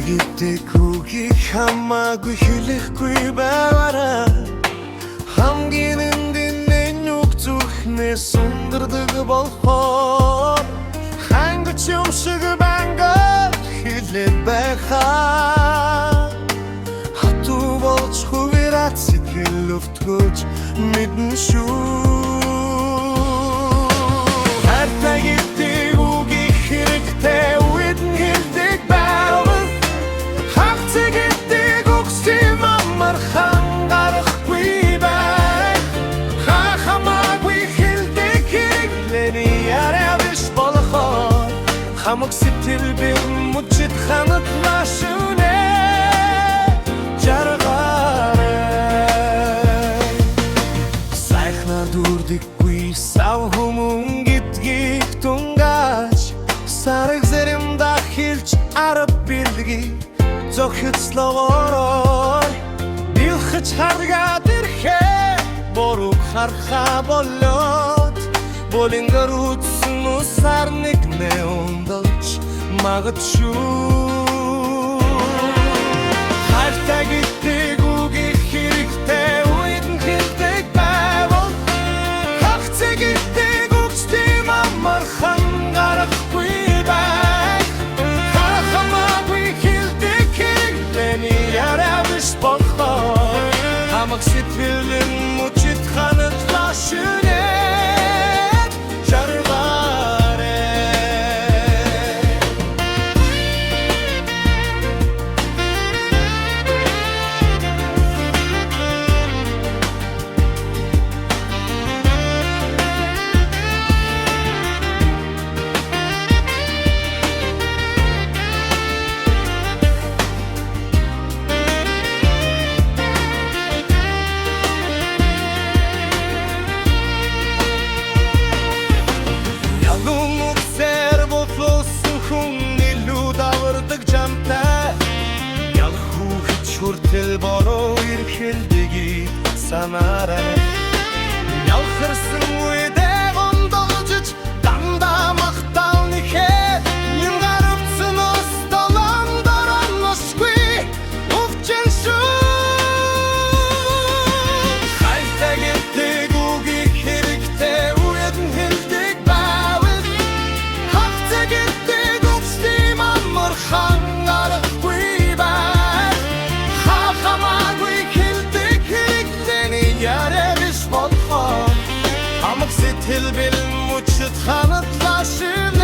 гэдэг үгийг хамаагүй хэлэхгүй байгаарай. Хамгийн эндийн нүг зүрхнээс ундардаг болохоор хангаж юм шиг байнга хэлээд байхаа. Хатуу болж хувираад сэтгэл өвтгөж мэдэн шүү. Хайртай гэдэг үгийг хэрэгтэй үед нь хэлдэг байвал хавцэг гэдэг үгсийн амархан гарахгүй бай. Хамаагүй хэлдэг хэрэглэний яриа биш болохоор хамаг сэтгэл бэр мужид ханатлаа шүнэ жаргаарай. Сайхна дүрдэггүй сав хүмүүн гэдгийг тунгаж сарыг зэрэмдэ хэлж арав билгийг зохицлогоорой. Билхэж харгаад ирэхээ буруу харахаа болоод болингар утсан усаар нэгнэ ундалж магадгүй. Хайртай гэдэг үгийг хэрэгтэй үед нь хэлдэг байвал хавцэг гэдэг үгсийн амархан гарахгүй бай. Хамаагүй хэлдэг хэрэглэний яриа биш болохоор хамаг сэтгэлэн мужид ханатлаа шүнэ хүртэл бороо ирхэлдгийг санаарай. Ялхарсан үедээ гондолжиж дандаа махтал нэхэд юм гаравцсан остолон дорооносгүй өвчин шүү. Хайртай гэдэг үгийг хэрэгтэй үед нь хэлдэг байвал хавцэг гэдэг үгсийн амархан гарахгүй бай. Hamag сэтгэл бэлэн мучид ханатлаа шүнэ